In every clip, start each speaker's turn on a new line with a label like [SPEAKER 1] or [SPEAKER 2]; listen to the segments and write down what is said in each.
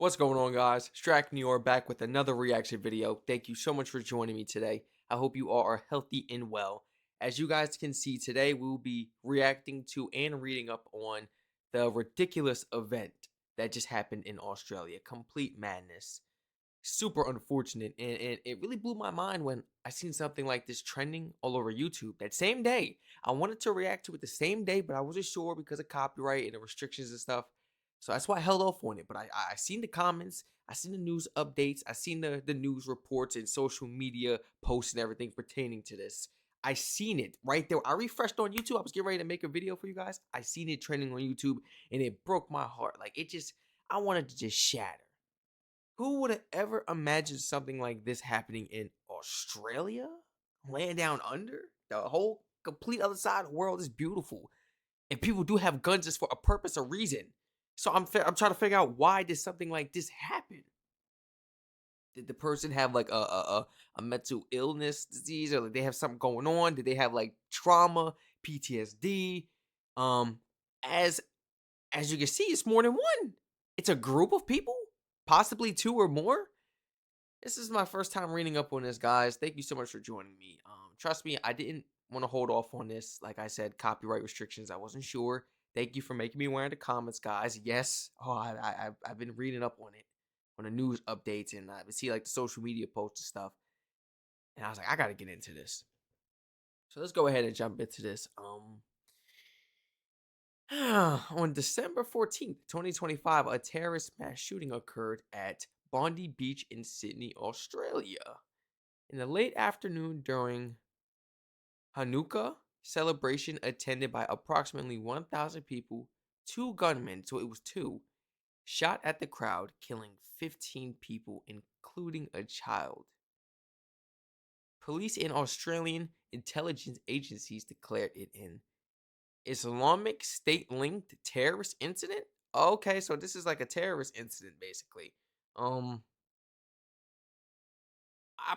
[SPEAKER 1] What's going on, guys? Strac Nior back with another reaction video. Thank you so much for joining me today. I hope you all are healthy and well. As you guys can see today, we will be reacting to and reading up on the ridiculous event that just happened in Australia. Complete madness. Super unfortunate. And it really blew my mind when I seen something like this trending all over YouTube that same day. I wanted to react to it the same day, but I wasn't sure because of copyright and the restrictions and stuff. So that's why I held off on it. But I seen the comments, I seen the news updates, I seen the news reports and social media posts and everything pertaining to this. I seen it right there. I refreshed on YouTube. I was getting ready to make a video for you guys. I seen it trending on YouTube and it broke my heart. Like it just, I wanted to just shatter. Who would have ever imagined something like this happening in Australia? Land down under? The whole complete other side of the world is beautiful. And people do have guns just for a purpose or reason. So I'm trying to figure out, why did something like this happen? Did the person have like a mental illness disease, or like they have something going on? Did they have like trauma, PTSD? Um, as as you can see, it's more than one. It's a group of people, possibly two or more. This is my first time reading up on this, guys. Thank you so much for joining me. Trust me, I didn't want to hold off on this. Like I said, copyright restrictions. I wasn't sure. Thank you for making me aware in the comments, guys. Yes, I've been reading up on it, on the news updates, and I see like the social media posts and stuff. And I was like, I gotta get into this. So let's go ahead and jump into this. On December 14th, 2025, a terrorist mass shooting occurred at Bondi Beach in Sydney, Australia. In the late afternoon during Hanukkah celebration attended by approximately 1,000 people, two gunmen, so it was two, shot at the crowd, killing 15 people, including a child. Police and Australian intelligence agencies declared it an Islamic State linked terrorist incident. Okay, so this is like a terrorist incident, basically.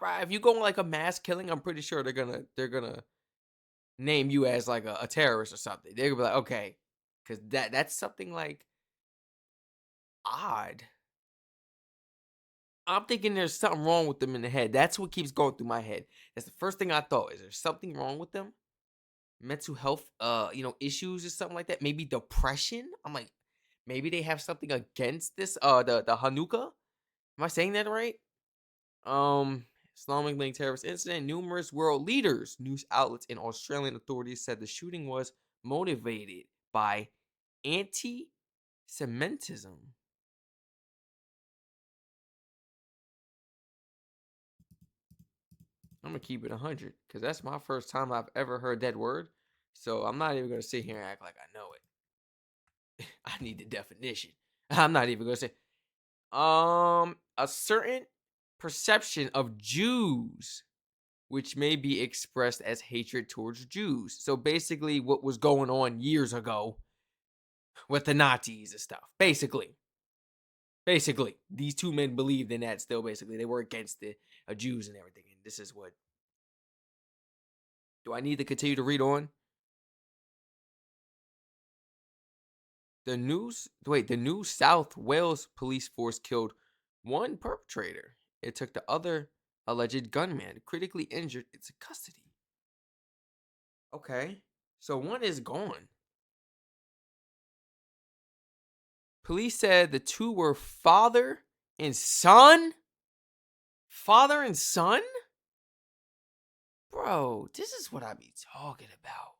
[SPEAKER 1] If you go on like a mass killing, I'm pretty sure they're gonna name you as like a terrorist or something. They're gonna be like, okay, because that's something like odd. I'm thinking there's something wrong with them in the head. That's what keeps going through my head. That's the first thing I thought. Is there something wrong with them? Mental health, issues or something like that. Maybe depression. I'm like, maybe they have something against this. The Hanukkah. Am I saying that right? Um, Islamic linked terrorist incident. Numerous world leaders, news outlets, and Australian authorities said the shooting was motivated by anti-Semitism. I'm gonna keep it 100 because that's my first time I've ever heard that word. So I'm not even gonna sit here and act like I know it. I need the definition. I'm not even gonna say a certain perception of Jews which may be expressed as hatred towards Jews. So basically what was going on years ago with the Nazis and stuff. Basically, these two men believed in that still. Basically, they were against the Jews and everything. And this is what. Do I need to continue to read on? The New South Wales police force killed one perpetrator. It took the other alleged gunman, critically injured, into custody. Okay, so one is gone. Police said the two were father and son. Father and son? Bro, this is what I be talking about.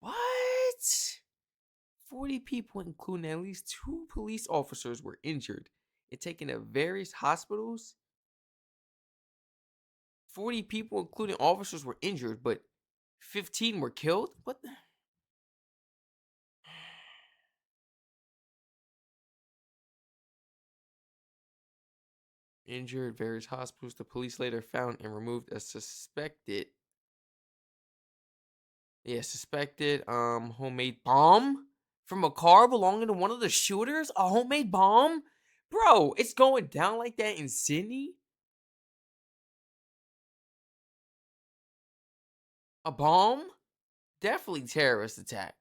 [SPEAKER 1] What? 40 people, including at least two police officers, were injured and taken to various hospitals. 40 people, including officers, were injured, but 15 were killed? What the? Injured various hospitals. The police later found and removed a suspected homemade bomb from a car belonging to one of the shooters. A homemade bomb? Bro, it's going down like that in Sydney? A bomb? Definitely terrorist attack.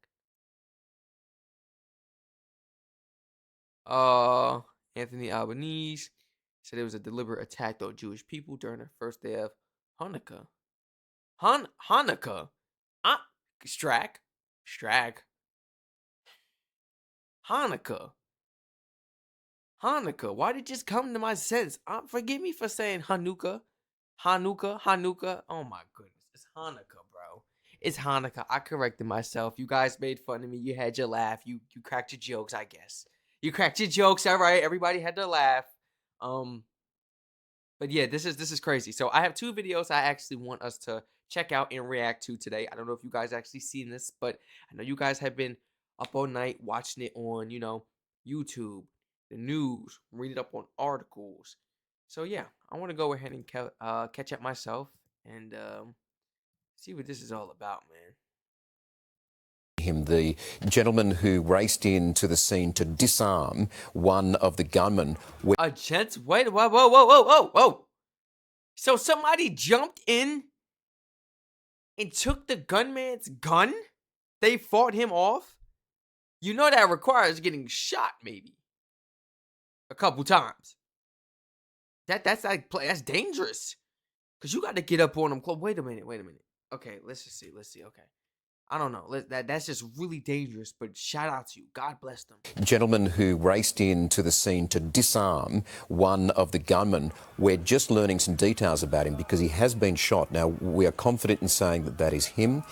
[SPEAKER 1] Uh, Anthony Albanese said it was a deliberate attack on Jewish people during the first day of Hanukkah. Hanukkah? Uh, Strac. Hanukkah. Hanukkah. Why did it just come to my sense? Forgive me for saying Hanukkah. Oh my goodness. It's Hanukkah, bro. It's Hanukkah. I corrected myself. You guys made fun of me. You had your laugh. You cracked your jokes, I guess. You cracked your jokes, all right. Everybody had their laugh. But yeah, this is crazy. So I have two videos I actually want us to check out and react to today. I don't know if you guys actually seen this, but I know you guys have been up all night watching it on, YouTube, the news, reading up on articles. So yeah, I want to go ahead and catch up myself and see what this is all about, man.
[SPEAKER 2] Him, the gentleman who raced into the scene to disarm one of the gunmen.
[SPEAKER 1] Wait, whoa. So somebody jumped in and took the gunman's gun? They fought him off? You know that requires getting shot maybe a couple times. That's dangerous. Cause you got to get up on them. Wait a minute. Okay, let's see. Okay. I don't know. That's just really dangerous, but shout out to you. God bless them.
[SPEAKER 2] Gentleman who raced into the scene to disarm one of the gunmen. We're just learning some details about him because he has been shot. Now, we are confident in saying that that is him.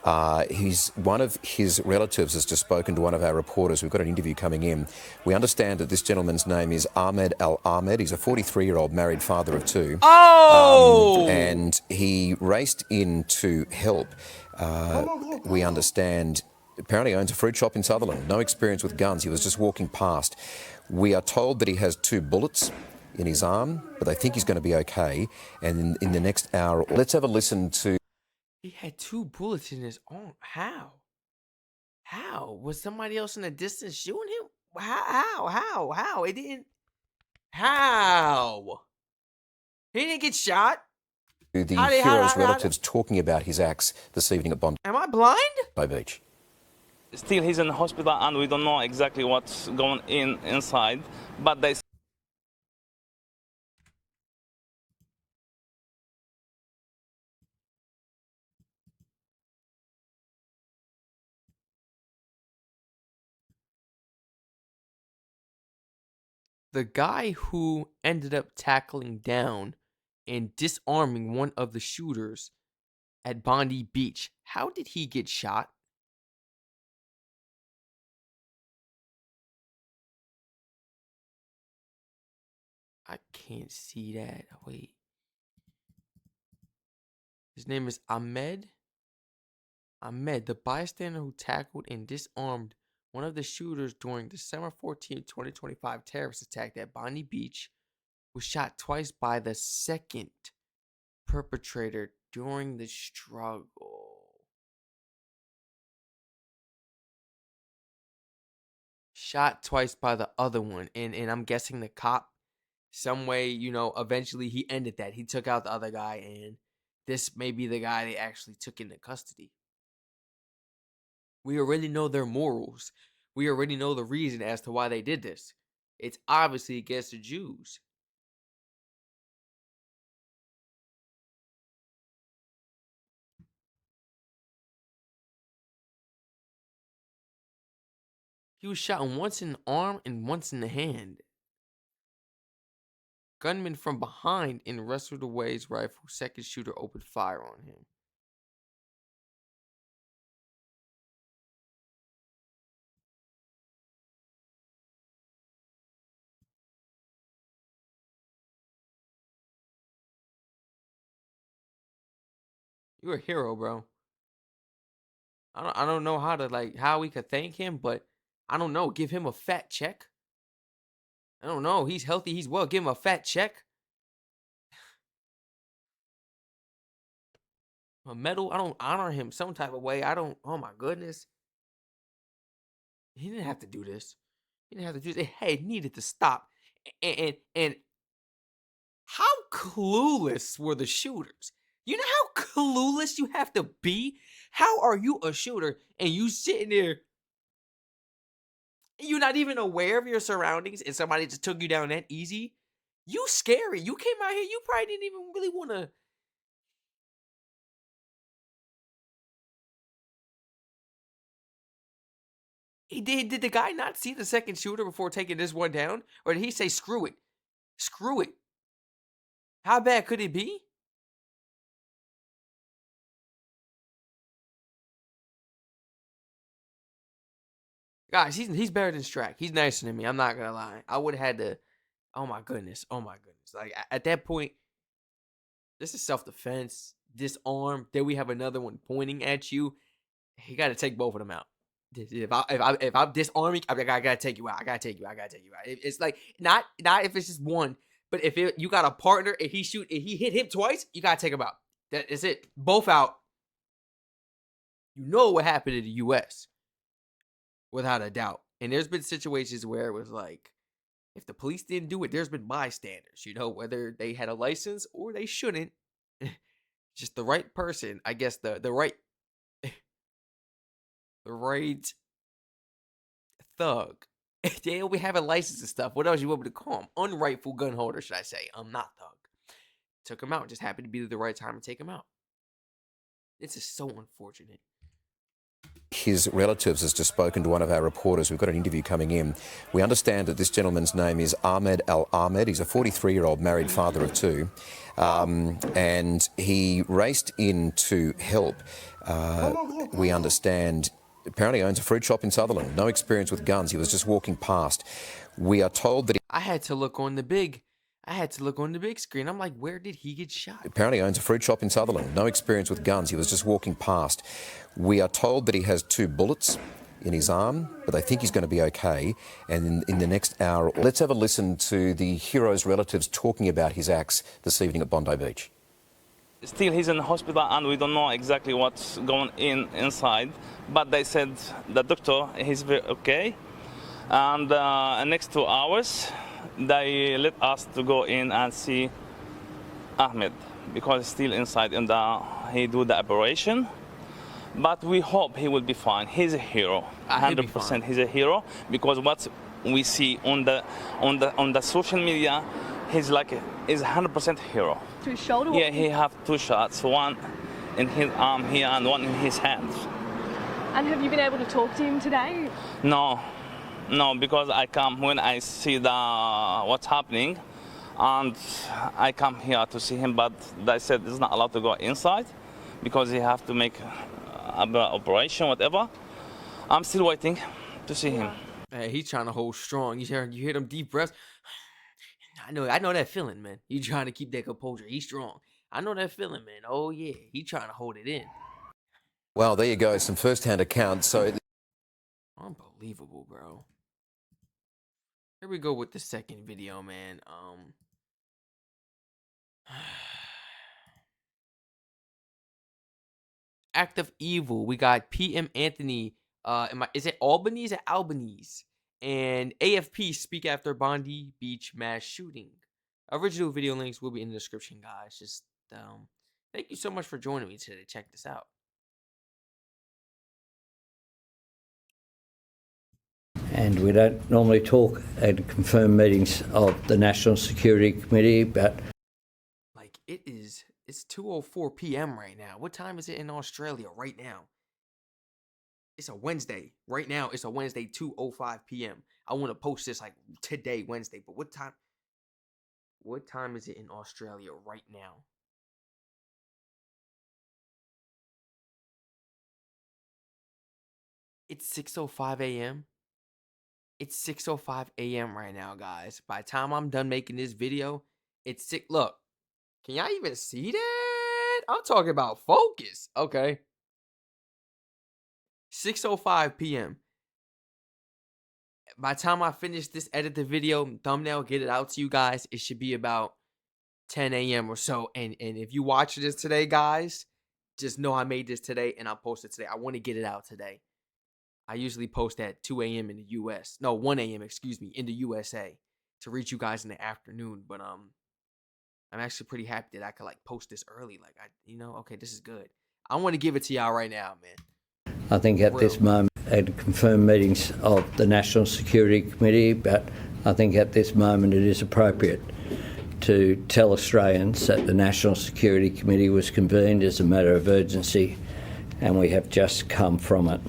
[SPEAKER 2] One of his relatives has just spoken to one of our reporters. We've got an interview coming in. We understand that this gentleman's name is Ahmed Al Ahmed. He's a 43-year-old married father of two.
[SPEAKER 1] Oh!
[SPEAKER 2] And he raced in to help. We understand apparently owns a fruit shop in Sutherland. No experience with guns. He was just walking past. We are told that he has 2 bullets in his arm, but they think he's going to be okay. And in the next hour, let's have a listen to...
[SPEAKER 1] He had 2 bullets in his arm. How? Was somebody else in the distance shooting him? How? It didn't... How? He didn't get shot?
[SPEAKER 2] The hero's relatives talking about his acts this evening at Bondi.
[SPEAKER 1] Am I blind?
[SPEAKER 2] Beach.
[SPEAKER 3] Still, he's in the hospital, and we don't know exactly what's going inside. But they.
[SPEAKER 1] The guy who ended up tackling down and disarming one of the shooters at Bondi Beach, how did he get shot? I can't see that. Wait. His name is Ahmed. Ahmed, the bystander who tackled and disarmed one of the shooters during December 14, 2025 terrorist attack at Bondi Beach, was shot twice by the second perpetrator during the struggle. Shot twice by the other one, and I'm guessing the cop, some way, eventually he ended that. He took out the other guy, and this may be the guy they actually took into custody. We already know their morals. We already know the reason as to why they did this. It's obviously against the Jews. He was shot once in the arm and once in the hand. Gunman from behind and wrestled away his rifle. Second shooter opened fire on him. You're a hero, bro. I don't know how we could thank him, but I don't know. Give him a fat check. I don't know. He's healthy. He's well. Give him a fat check. A medal. I don't honor him some type of way. I don't. Oh my goodness. He didn't have to do this. He didn't have to do this. It needed to stop. And how clueless were the shooters? You know how clueless you have to be? How are you a shooter and you sitting there You're not even aware of your surroundings and somebody just took you down that easy. You scary. You came out here, you probably didn't even really want to. Did the guy not see the second shooter before taking this one down? Or did he say, screw it? Screw it. How bad could it be? Guys, he's better than Strac. He's nicer than me. I'm not gonna lie. I would have had to. Oh my goodness. Oh my goodness. Like at that point, this is self-defense. Disarmed. Then we have another one pointing at you. He got to take both of them out. If I'm disarming, I gotta take you out. I gotta take you out. It's like not if it's just one, but if you got a partner and he hit him twice, you gotta take him out. That is it. Both out. You know what happened in the U.S. without a doubt. And there's been situations where it was like, if the police didn't do it, there's been bystanders. Whether they had a license or they shouldn't. Just the right person, I guess. The right the right thug. They'll be having license and stuff. What else you want me to call him? Unrightful gun holder, should I say. I'm not thug. Took him out. Just happened to be the right time to take him out. This is so unfortunate.
[SPEAKER 2] His relatives has just spoken to one of our reporters. We've got an interview coming in. We understand that this gentleman's name is Ahmed Al Ahmed. He's a 43-year-old married father of two. And he raced in to help. We understand apparently owns a fruit shop in Sutherland. No experience with guns. He was just walking past. We are told that
[SPEAKER 1] I had to look on the big screen. I'm like, where did he get shot?
[SPEAKER 2] Apparently owns a fruit shop in Sutherland. No experience with guns. He was just walking past. We are told that he has 2 bullets in his arm, but they think he's going to be okay. And in the next hour, let's have a listen to the hero's relatives talking about his acts this evening at Bondi Beach.
[SPEAKER 3] Still, he's in the hospital, and we don't know exactly what's going inside. But they said the doctor he's very okay. And next 2 hours, they let us to go in and see Ahmed because he's still inside, and he do the operation. But we hope he will be fine. He's a hero, 100%. He's a hero because what we see on the social media, he's 100% hero.
[SPEAKER 4] To his shoulder?
[SPEAKER 3] Yeah, he have 2 shots, one in his arm here and one in his hand.
[SPEAKER 4] And have you been able to talk to him today?
[SPEAKER 3] No, because I come when I see what's happening, and I come here to see him. But they said he's not allowed to go inside because he have to make an operation, whatever. I'm still waiting to see him.
[SPEAKER 1] Hey, he's trying to hold strong. You hear them deep breaths. I know that feeling, man. You trying to keep that composure. He's strong. I know that feeling, man. Oh yeah, he trying to hold it in.
[SPEAKER 2] Well, there you go. Some first-hand accounts. So
[SPEAKER 1] unbelievable, bro. Here we go with the second video, man. Act of evil. We got PM Anthony. Is it Albanese or Albanese? And AFP speak after Bondi Beach mass shooting. Original video links will be in the description, guys. Just thank you so much for joining me today. Check this out.
[SPEAKER 5] And we don't normally talk at confirmed meetings of the National Security Committee, but
[SPEAKER 1] like it's 2:04 p.m. right now. What time is it in Australia right now? It's a Wednesday. Right now, it's a Wednesday, 2:05 p.m. I want to post this like today, Wednesday. But what time is it in Australia right now? It's 6:05 a.m. It's 6:05 a.m. right now, guys. By the time I'm done making this video, it's sick. Look, can y'all even see that? I'm talking about focus. Okay. 6:05 p.m. By the time I finish this, edit the video, thumbnail, get it out to you guys, it should be about 10 a.m. or so. And if you watch this today, guys, just know I made this today and I'll post it today. I want to get it out today. I usually post at 2 a.m. in the U.S. No, 1 a.m., excuse me, in the USA to reach you guys in the afternoon. But I'm actually pretty happy that I could like post this early. Like okay, this is good. I want to give it to y'all right now, man.
[SPEAKER 5] I think at this moment and confirmed meetings of the National Security Committee, but I think at this moment it is appropriate to tell Australians that the National Security Committee was convened as a matter of urgency, and we have just come from it.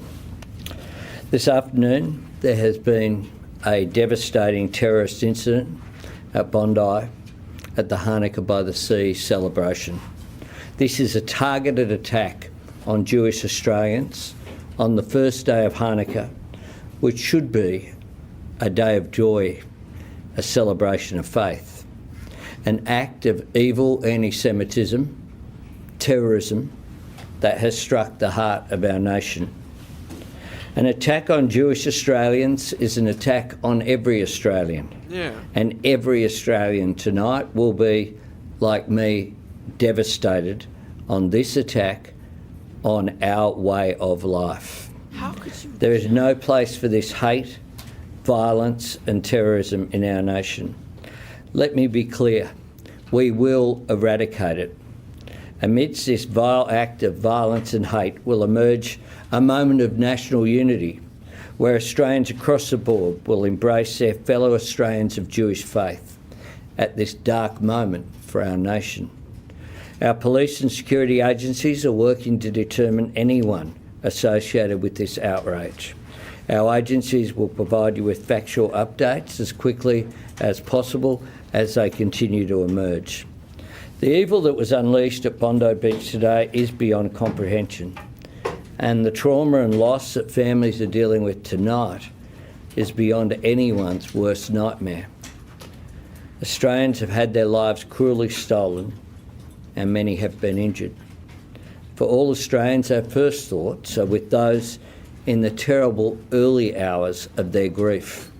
[SPEAKER 5] This afternoon there has been a devastating terrorist incident at Bondi at the Hanukkah by the Sea celebration. This is a targeted attack on Jewish Australians on the first day of Hanukkah, which should be a day of joy, a celebration of faith. An act of evil anti-Semitism, terrorism, that has struck the heart of our nation. An attack on Jewish Australians is an attack on every Australian.
[SPEAKER 1] Yeah.
[SPEAKER 5] And every Australian tonight will be, like me, devastated on this attack on our way of life.
[SPEAKER 1] How could you?
[SPEAKER 5] There is no place for this hate, violence and terrorism in our nation. Let me be clear, we will eradicate it. Amidst this vile act of violence and hate will emerge a moment of national unity where Australians across the board will embrace their fellow Australians of Jewish faith at this dark moment for our nation. Our police and security agencies are working to determine anyone associated with this outrage. Our agencies will provide you with factual updates as quickly as possible as they continue to emerge. The evil that was unleashed at Bondi Beach today is beyond comprehension, and the trauma and loss that families are dealing with tonight is beyond anyone's worst nightmare. Australians have had their lives cruelly stolen and many have been injured. For all Australians, our first thoughts are with those in the terrible early hours of their grief.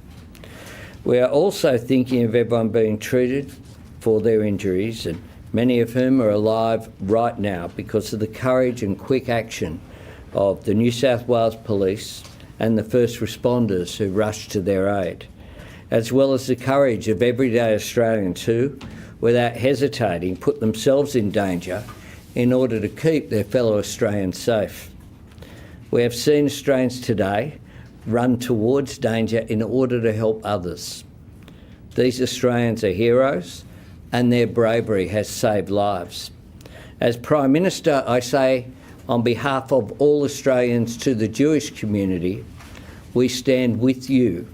[SPEAKER 5] We are also thinking of everyone being treated for their injuries, and many of whom are alive right now because of the courage and quick action of the New South Wales Police and the first responders who rushed to their aid, as well as the courage of everyday Australians who, without hesitating, put themselves in danger in order to keep their fellow Australians safe. We have seen Australians today run towards danger in order to help others. These Australians are heroes, and their bravery has saved lives. As Prime Minister, I say on behalf of all Australians to the Jewish community, we stand with you,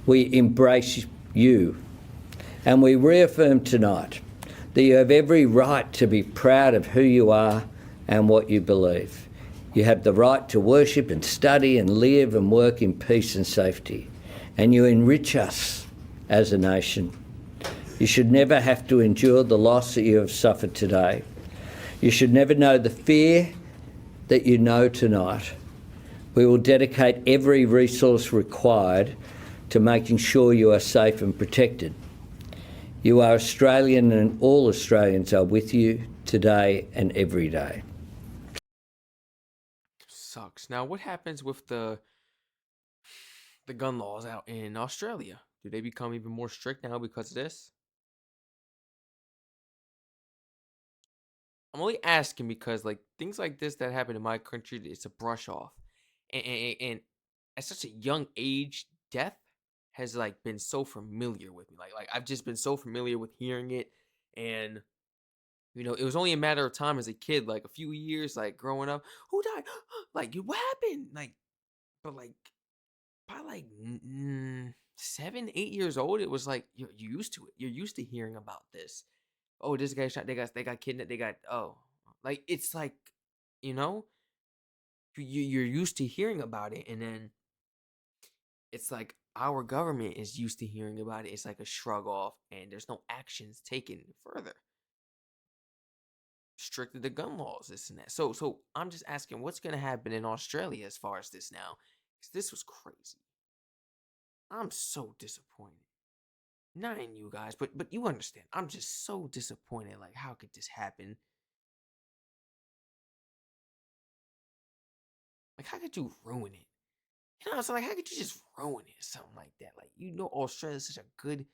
[SPEAKER 5] we embrace you, and we reaffirm tonight that you have every right to be proud of who you are and what you believe. You have the right to worship and study and live and work in peace and safety, and you enrich us as a nation. You should never have to endure the loss that you have suffered today. You should never know the fear that you know tonight. We will dedicate every resource required to making sure you are safe and protected. You are Australian, and all Australians are with you today and every day.
[SPEAKER 1] Sucks. Now, what happens with the gun laws out in Australia? Do they become even more strict now because of this? I'm only asking because like things like this that happen in my country, it's a brush off, and at such a young age, death has like been so familiar with me. Like I've just been so familiar with hearing it, and it was only a matter of time as a kid, like a few years, like growing up. Who died? Like, what happened? Like, but like by like 7, 8 years old, it was like you're used to it. You're used to hearing about this. Oh, this guy shot. They got kidnapped. They got like it's like you know you're used to hearing about it, and then it's like our government is used to hearing about it. It's like a shrug off, and there's no actions taken further. Stricter the gun laws, this and that. So I'm just asking, what's gonna happen in Australia as far as this now? Because this was crazy. I'm so disappointed. Not in you guys, but you understand. I'm just so disappointed. Like, how could this happen? Like, how could you ruin it? What I'm saying? Like, how could you just ruin it? Something like that. Like, Australia is such a good,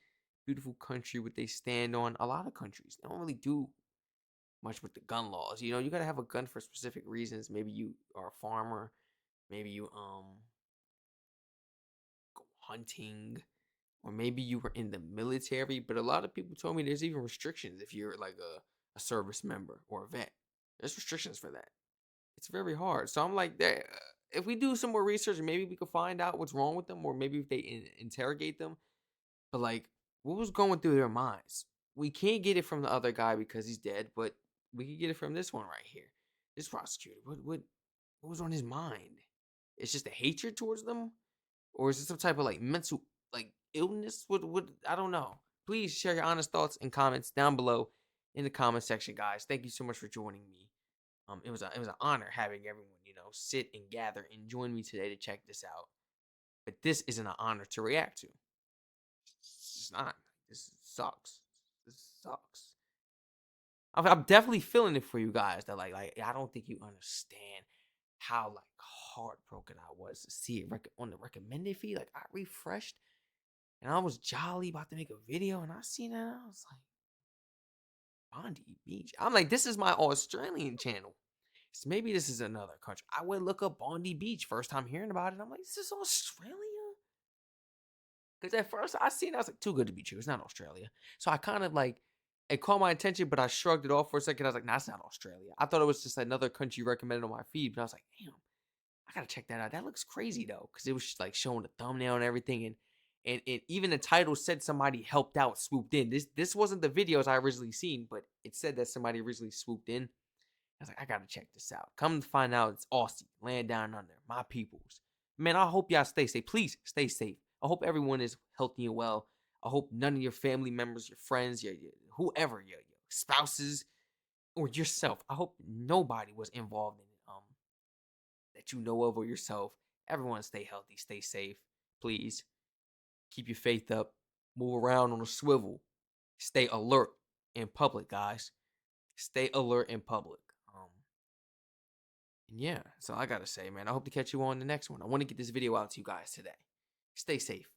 [SPEAKER 1] beautiful country. What they stand on. A lot of countries, they don't really do much with the gun laws. You gotta have a gun for specific reasons. Maybe you are a farmer. Maybe you hunting, or maybe you were in the military. But a lot of people told me there's even restrictions if you're like a service member or a vet. There's restrictions for that. It's very hard. So I'm like, if we do some more research, maybe we could find out what's wrong with them, or maybe if they interrogate them. But like, what was going through their minds? We can't get it from the other guy because he's dead, but we can get it from this one right here. This prosecutor. What was on his mind? It's just a hatred towards them, or is it some type of like mental like illness? What I don't know. Please share your honest thoughts and comments down below in the comment section, guys. Thank you so much for joining me. It was an honor having everyone, sit and gather and join me today to check this out. But this isn't an honor to react to. It's just not. This sucks. This sucks. I'm definitely feeling it for you guys. That like I don't think you understand how like heartbroken I was to see it on the recommended feed. Like I refreshed and I was jolly about to make a video and I seen that and I was like, Bondi Beach. I'm like, this is my Australian channel. So maybe this is another country. I would look up Bondi Beach first time hearing about it. I'm like, is this Australia? Because at first I seen it, I was like, too good to be true. It's not Australia. So I kind of like, it caught my attention, but I shrugged it off for a second. I was like, nah, it's not Australia. I thought it was just another country recommended on my feed, but I was like, damn, I gotta check that out. That looks crazy though, because it was like showing the thumbnail and everything, and even the title said somebody helped out, swooped in. This wasn't the videos I originally seen, but it said that somebody originally swooped in. I was like, I gotta check this out. Come to find out, it's Aussie, land down under, my peoples. Man, I hope y'all stay safe. Please stay safe. I hope everyone is healthy and well. I hope none of your family members, your friends, your whoever, your spouses, or yourself. I hope nobody was involved in it. That you know of or yourself. Everyone stay healthy, stay safe. Please keep your faith up. Move around on a swivel. Stay alert in public, guys. Stay alert in public. And yeah, that's all I gotta say, man. I hope to catch you on the next one. I want to get this video out to you guys today. Stay safe.